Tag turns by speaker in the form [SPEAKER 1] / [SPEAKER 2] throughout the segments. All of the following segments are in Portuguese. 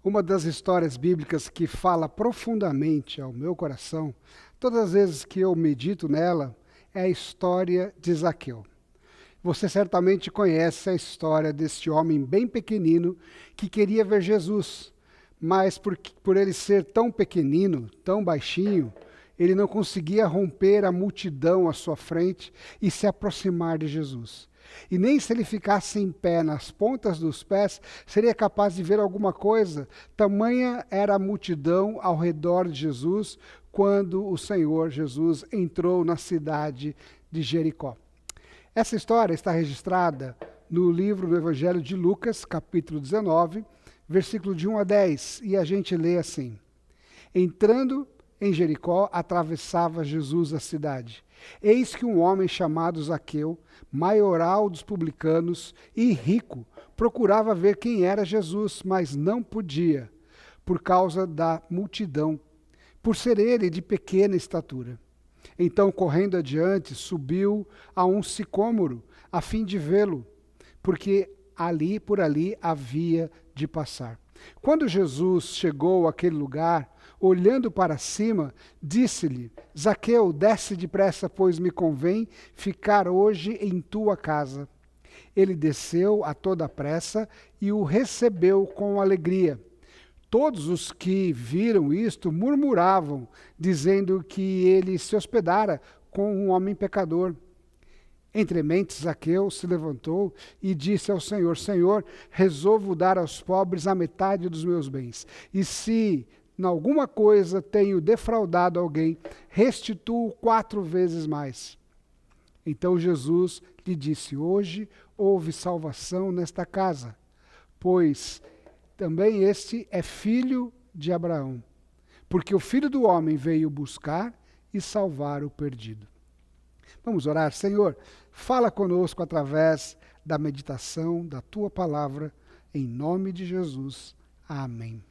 [SPEAKER 1] Uma das histórias bíblicas que fala profundamente ao meu coração, todas as vezes que eu medito nela, é a história de Zaqueu. Você certamente conhece a história deste homem bem pequenino que queria ver Jesus, mas por ele ser tão pequenino, tão baixinho, ele não conseguia romper a multidão à sua frente e se aproximar de Jesus. E nem se ele ficasse em pé nas pontas dos pés, seria capaz de ver alguma coisa. Tamanha era a multidão ao redor de Jesus quando o Senhor Jesus entrou na cidade de Jericó. Essa história está registrada no livro do Evangelho de Lucas, capítulo 19, versículo de 1 a 10, e a gente lê assim: Entrando em Jericó, atravessava Jesus a cidade. Eis que um homem chamado Zaqueu, maioral dos publicanos e rico, procurava ver quem era Jesus, mas não podia, por causa da multidão, por ser ele de pequena estatura. Então, correndo adiante, subiu a um sicômoro, a fim de vê-lo, porque por ali havia de passar. Quando Jesus chegou àquele lugar, olhando para cima, disse-lhe: Zaqueu, desce depressa, pois me convém ficar hoje em tua casa. Ele desceu a toda pressa e o recebeu com alegria. Todos os que viram isto murmuravam, dizendo que ele se hospedara com um homem pecador. Entre mentes, Zaqueu se levantou e disse ao Senhor: Senhor, resolvo dar aos pobres a metade dos meus bens. E se em alguma coisa tenho defraudado alguém, restituo 4 vezes mais. Então Jesus lhe disse: Hoje houve salvação nesta casa, pois também este é filho de Abraão, porque o Filho do Homem veio buscar e salvar o perdido. Vamos orar. Senhor, fala conosco através da meditação da Tua palavra, em nome de Jesus. Amém.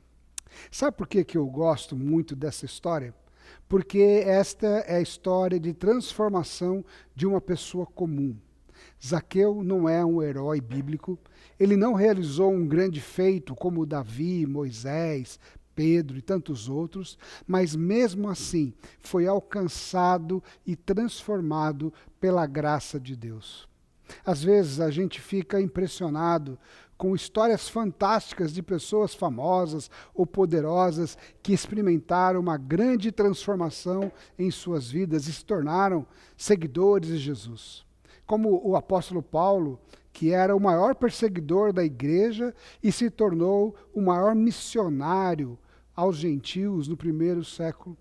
[SPEAKER 1] Sabe por que eu gosto muito dessa história? Porque esta é a história de transformação de uma pessoa comum. Zaqueu não é um herói bíblico, ele não realizou um grande feito como Davi, Moisés, Pedro e tantos outros, mas mesmo assim foi alcançado e transformado pela graça de Deus. Às vezes a gente fica impressionado com histórias fantásticas de pessoas famosas ou poderosas que experimentaram uma grande transformação em suas vidas e se tornaram seguidores de Jesus. Como o apóstolo Paulo, que era o maior perseguidor da igreja e se tornou o maior missionário aos gentios no primeiro século.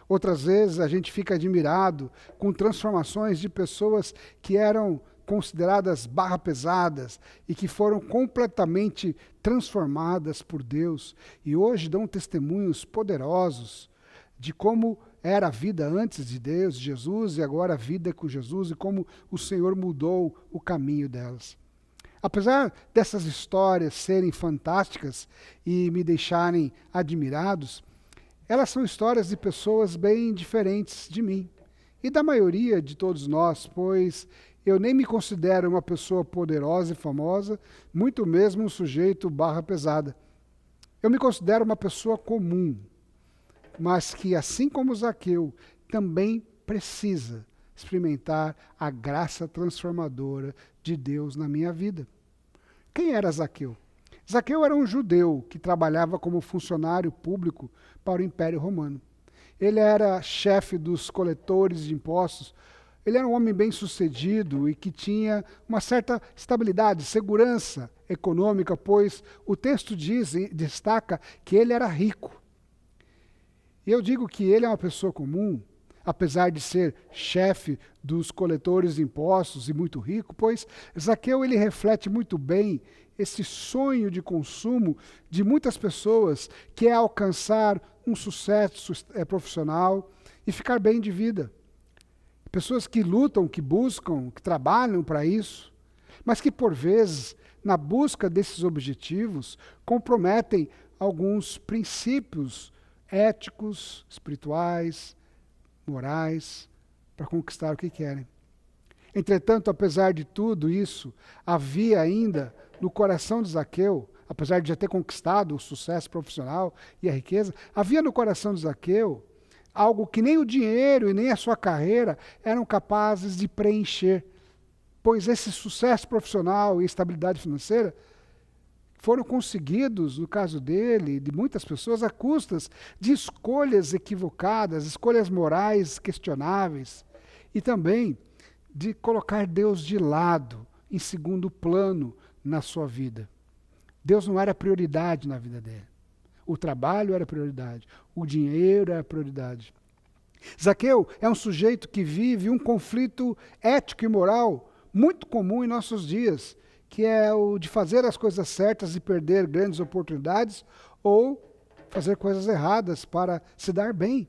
[SPEAKER 1] Outras vezes a gente fica admirado com transformações de pessoas que eram consideradas barra pesadas e que foram completamente transformadas por Deus e hoje dão testemunhos poderosos de como era a vida antes de Deus, de Jesus, e agora a vida com Jesus e como o Senhor mudou o caminho delas. Apesar dessas histórias serem fantásticas e me deixarem admirados, elas são histórias de pessoas bem diferentes de mim e da maioria de todos nós, pois eu nem me considero uma pessoa poderosa e famosa, muito mesmo um sujeito barra pesada. Eu me considero uma pessoa comum, mas que, assim como Zaqueu, também precisa experimentar a graça transformadora de Deus na minha vida. Quem era Zaqueu? Zaqueu era um judeu que trabalhava como funcionário público para o Império Romano. Ele era chefe dos coletores de impostos. Ele era um homem bem-sucedido e que tinha uma certa estabilidade, segurança econômica, pois o texto destaca que ele era rico. E eu digo que ele é uma pessoa comum, apesar de ser chefe dos coletores de impostos e muito rico, pois Zaqueu ele reflete muito bem esse sonho de consumo de muitas pessoas, que é alcançar um sucesso profissional e ficar bem de vida. Pessoas que lutam, que buscam, que trabalham para isso, mas que por vezes, na busca desses objetivos, comprometem alguns princípios éticos, espirituais, morais, para conquistar o que querem. Entretanto, apesar de tudo isso, havia ainda no coração de Zaqueu, apesar de já ter conquistado o sucesso profissional e a riqueza, havia no coração de Zaqueu algo que nem o dinheiro e nem a sua carreira eram capazes de preencher, pois esse sucesso profissional e estabilidade financeira foram conseguidos, no caso dele e de muitas pessoas, a custas de escolhas equivocadas, escolhas morais questionáveis, e também de colocar Deus de lado, em segundo plano na sua vida. Deus não era prioridade na vida dele. O trabalho era prioridade, o dinheiro era prioridade. Zaqueu é um sujeito que vive um conflito ético e moral muito comum em nossos dias, que é o de fazer as coisas certas e perder grandes oportunidades, ou fazer coisas erradas para se dar bem.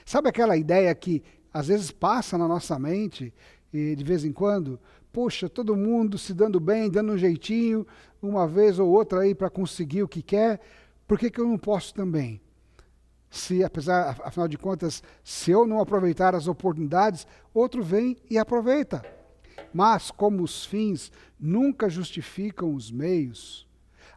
[SPEAKER 1] Sabe aquela ideia que às vezes passa na nossa mente, e de vez em quando, poxa, todo mundo se dando bem, dando um jeitinho, uma vez ou outra aí para conseguir o que quer, por que eu não posso também? Se, afinal de contas, se eu não aproveitar as oportunidades, outro vem e aproveita. Mas, como os fins nunca justificam os meios,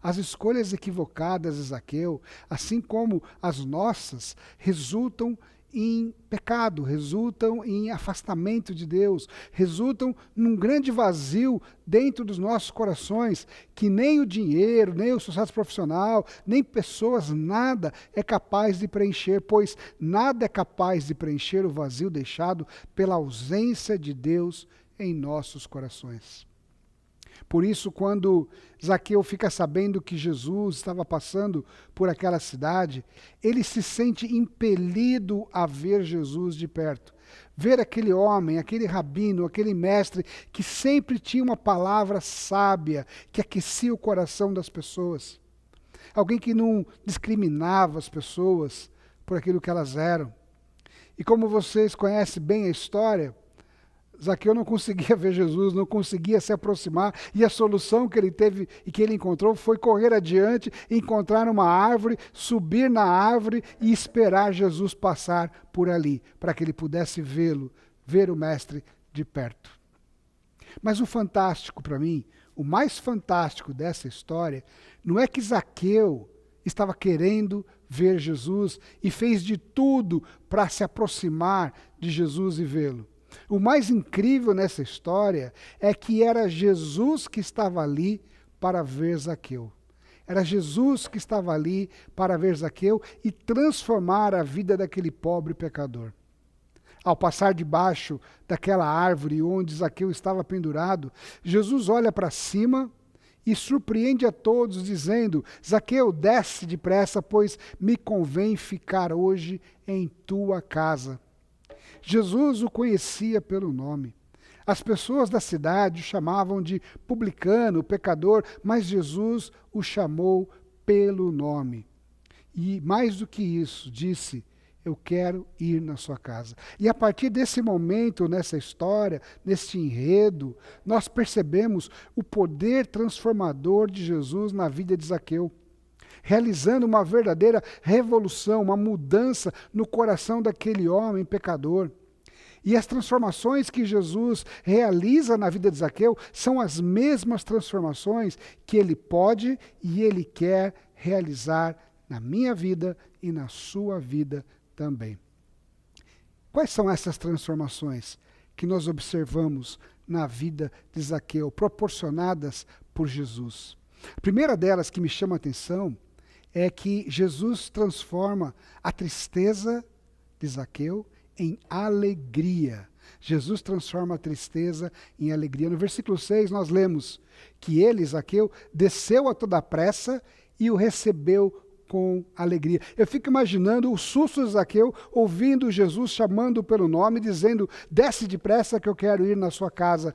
[SPEAKER 1] as escolhas equivocadas de Zaqueu, assim como as nossas, resultam em pecado, resultam em afastamento de Deus, resultam num grande vazio dentro dos nossos corações, que nem o dinheiro, nem o sucesso profissional, nem pessoas, nada é capaz de preencher, pois nada é capaz de preencher o vazio deixado pela ausência de Deus em nossos corações. Por isso, quando Zaqueu fica sabendo que Jesus estava passando por aquela cidade, ele se sente impelido a ver Jesus de perto. Ver aquele homem, aquele rabino, aquele mestre que sempre tinha uma palavra sábia, que aquecia o coração das pessoas. Alguém que não discriminava as pessoas por aquilo que elas eram. E como vocês conhecem bem a história, Zaqueu não conseguia ver Jesus, não conseguia se aproximar, e a solução que ele teve e que ele encontrou foi correr adiante, encontrar uma árvore, subir na árvore e esperar Jesus passar por ali, para que ele pudesse vê-lo, ver o mestre de perto. Mas o fantástico para mim, o mais fantástico dessa história, não é que Zaqueu estava querendo ver Jesus e fez de tudo para se aproximar de Jesus e vê-lo. O mais incrível nessa história é que era Jesus que estava ali para ver Zaqueu. Era Jesus que estava ali para ver Zaqueu e transformar a vida daquele pobre pecador. Ao passar debaixo daquela árvore onde Zaqueu estava pendurado, Jesus olha para cima e surpreende a todos, dizendo: Zaqueu, desce depressa, pois me convém ficar hoje em tua casa. Jesus o conhecia pelo nome. As pessoas da cidade o chamavam de publicano, pecador, mas Jesus o chamou pelo nome. E mais do que isso, disse: eu quero ir na sua casa. E a partir desse momento, nessa história, neste enredo, nós percebemos o poder transformador de Jesus na vida de Zaqueu, realizando uma verdadeira revolução, uma mudança no coração daquele homem pecador. E as transformações que Jesus realiza na vida de Zaqueu são as mesmas transformações que ele pode e ele quer realizar na minha vida e na sua vida também. Quais são essas transformações que nós observamos na vida de Zaqueu, proporcionadas por Jesus? A primeira delas que me chama a atenção é que Jesus transforma a tristeza de Zaqueu em alegria. Jesus transforma a tristeza em alegria. No versículo 6 nós lemos que ele, Zaqueu, desceu a toda pressa e o recebeu com alegria. Eu fico imaginando o susto de Zaqueu ouvindo Jesus chamando pelo nome, dizendo: desce depressa que eu quero ir na sua casa.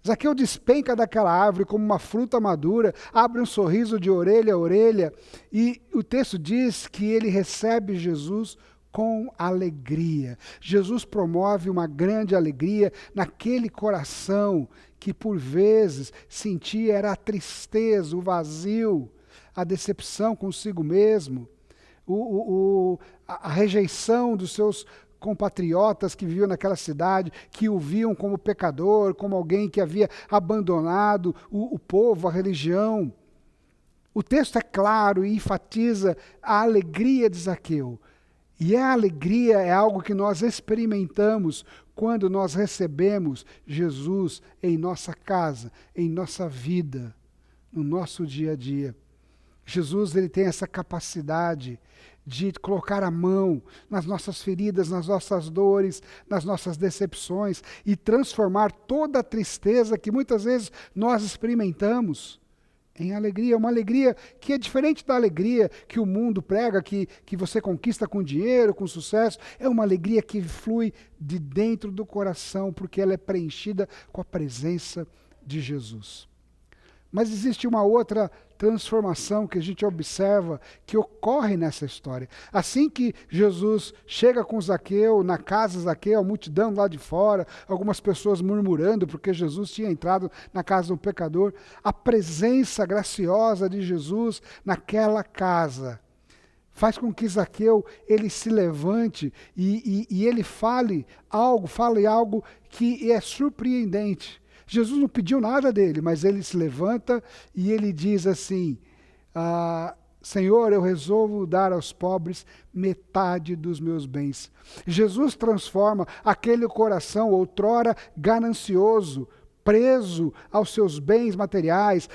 [SPEAKER 1] Zaqueu despenca daquela árvore como uma fruta madura, abre um sorriso de orelha a orelha, e o texto diz que ele recebe Jesus com alegria. Jesus promove uma grande alegria naquele coração que por vezes sentia era a tristeza, o vazio, a decepção consigo mesmo, a rejeição dos seus compatriotas que viviam naquela cidade, que o viam como pecador, como alguém que havia abandonado o povo, a religião. O texto é claro e enfatiza a alegria de Zaqueu. E a alegria é algo que nós experimentamos quando nós recebemos Jesus em nossa casa, em nossa vida, no nosso dia a dia. Jesus, ele tem essa capacidade de colocar a mão nas nossas feridas, nas nossas dores, nas nossas decepções e transformar toda a tristeza que muitas vezes nós experimentamos em alegria. Uma alegria que é diferente da alegria que o mundo prega, que você conquista com dinheiro, com sucesso. É uma alegria que flui de dentro do coração, porque ela é preenchida com a presença de Jesus. Mas existe uma outra transformação que a gente observa que ocorre nessa história. Assim que Jesus chega com Zaqueu, na casa de Zaqueu, a multidão lá de fora, algumas pessoas murmurando porque Jesus tinha entrado na casa do pecador, a presença graciosa de Jesus naquela casa faz com que Zaqueu ele se levante e ele fale algo que é surpreendente. Jesus não pediu nada dele, mas ele se levanta e ele diz assim, Senhor, eu resolvo dar aos pobres metade dos meus bens. Jesus transforma aquele coração outrora ganancioso, preso aos seus bens materiais,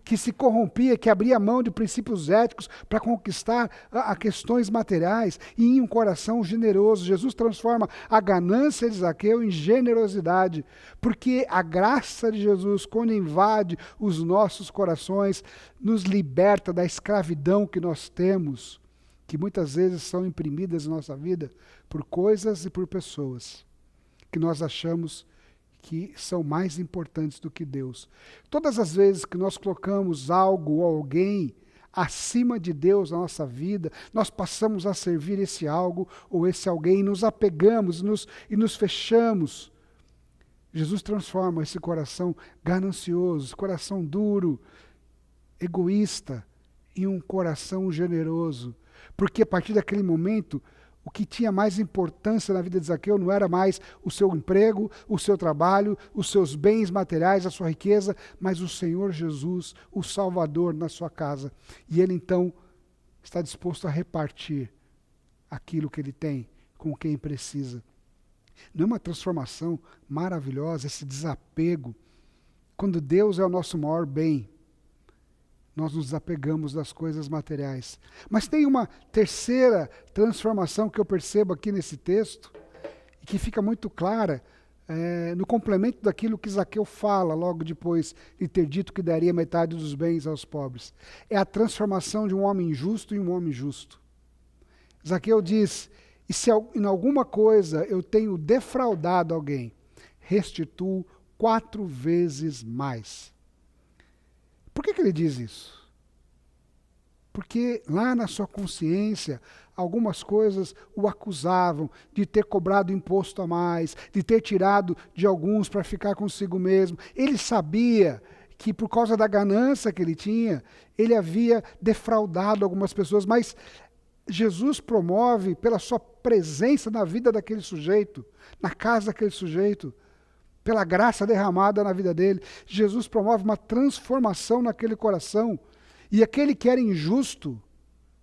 [SPEAKER 1] que se corrompia, que abria mão de princípios éticos para conquistar a questões materiais, e em um coração generoso. Jesus transforma a ganância de Zaqueu em generosidade, porque a graça de Jesus, quando invade os nossos corações, nos liberta da escravidão que nós temos, que muitas vezes são imprimidas na nossa vida por coisas e por pessoas que nós achamos que são mais importantes do que Deus. Todas as vezes que nós colocamos algo ou alguém acima de Deus na nossa vida, nós passamos a servir esse algo ou esse alguém, nos apegamos e nos fechamos. Jesus transforma esse coração ganancioso, esse coração duro, egoísta, em um coração generoso. Porque a partir daquele momento, o que tinha mais importância na vida de Zaqueu não era mais o seu emprego, o seu trabalho, os seus bens materiais, a sua riqueza, mas o Senhor Jesus, o Salvador, na sua casa. E ele então está disposto a repartir aquilo que ele tem com quem precisa. Não é uma transformação maravilhosa, esse desapego? Quando Deus é o nosso maior bem, nós nos desapegamos das coisas materiais. Mas tem uma terceira transformação que eu percebo aqui nesse texto, e que fica muito clara, no complemento daquilo que Zaqueu fala logo depois de ter dito que daria metade dos bens aos pobres. É a transformação de um homem justo em um homem justo. Zaqueu diz, e se em alguma coisa eu tenho defraudado alguém, restituo 4 vezes mais. Por que ele diz isso? Porque lá na sua consciência, algumas coisas o acusavam de ter cobrado imposto a mais, de ter tirado de alguns para ficar consigo mesmo. Ele sabia que por causa da ganância que ele tinha, ele havia defraudado algumas pessoas, mas Jesus promove pela sua presença na vida daquele sujeito, na casa daquele sujeito, pela graça derramada na vida dele, Jesus promove uma transformação naquele coração. E aquele que era injusto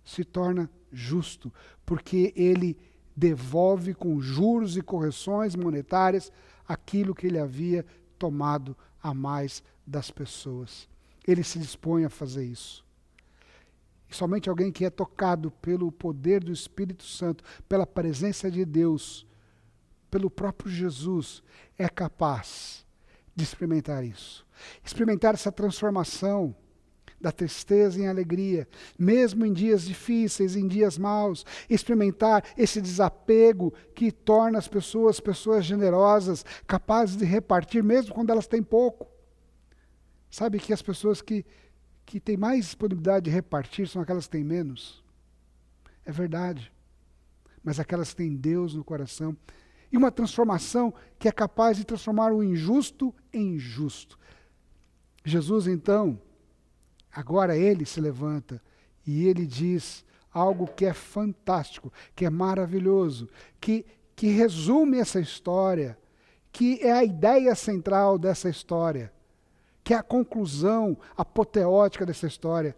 [SPEAKER 1] se torna justo, porque ele devolve com juros e correções monetárias aquilo que ele havia tomado a mais das pessoas. Ele se dispõe a fazer isso. E somente alguém que é tocado pelo poder do Espírito Santo, pela presença de Deus, pelo próprio Jesus, é capaz de experimentar isso. Experimentar essa transformação da tristeza em alegria, mesmo em dias difíceis, em dias maus. Experimentar esse desapego que torna as pessoas generosas, capazes de repartir, mesmo quando elas têm pouco. Sabe que as pessoas que têm mais disponibilidade de repartir são aquelas que têm menos? É verdade. Mas aquelas que têm Deus no coração. E uma transformação que é capaz de transformar o injusto em justo. Jesus, então, agora ele se levanta e ele diz algo que é fantástico, que é maravilhoso, que resume essa história, que é a ideia central dessa história, que é a conclusão apoteótica dessa história.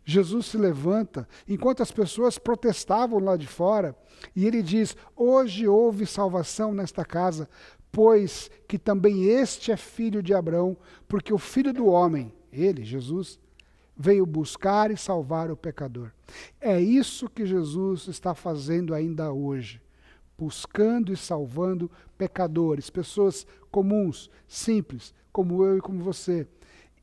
[SPEAKER 1] Jesus se levanta, enquanto as pessoas protestavam lá de fora, e ele diz: hoje houve salvação nesta casa, pois que também este é filho de Abraão, porque o Filho do Homem, ele, Jesus, veio buscar e salvar o pecador. É isso que Jesus está fazendo ainda hoje, buscando e salvando pecadores, pessoas comuns, simples, como eu e como você,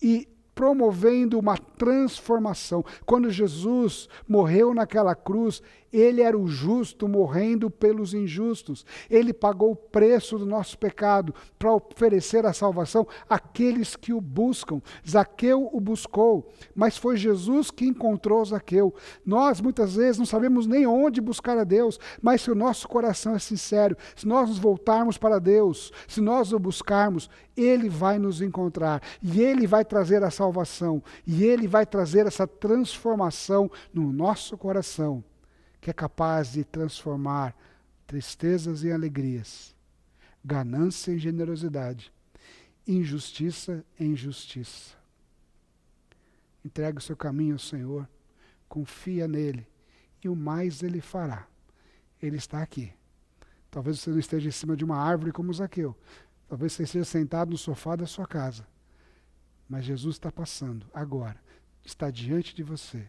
[SPEAKER 1] e promovendo uma transformação. Quando Jesus morreu naquela cruz, ele era o justo morrendo pelos injustos. Ele pagou o preço do nosso pecado para oferecer a salvação àqueles que o buscam. Zaqueu o buscou, mas foi Jesus que encontrou Zaqueu. Nós muitas vezes não sabemos nem onde buscar a Deus, mas se o nosso coração é sincero, se nós nos voltarmos para Deus, se nós o buscarmos, Ele vai nos encontrar e Ele vai trazer a salvação e Ele vai trazer essa transformação no nosso coração, que é capaz de transformar tristezas em alegrias, ganância em generosidade, injustiça em justiça. Entregue o seu caminho ao Senhor, confia nele e o mais Ele fará. Ele está aqui. Talvez você não esteja em cima de uma árvore como Zaqueu, talvez você esteja sentado no sofá da sua casa, mas Jesus está passando agora, está diante de você.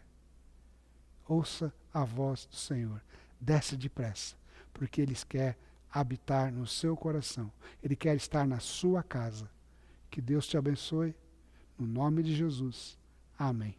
[SPEAKER 1] Ouça a voz do Senhor, desce depressa, porque Ele quer habitar no seu coração, Ele quer estar na sua casa. Que Deus te abençoe, no nome de Jesus. Amém.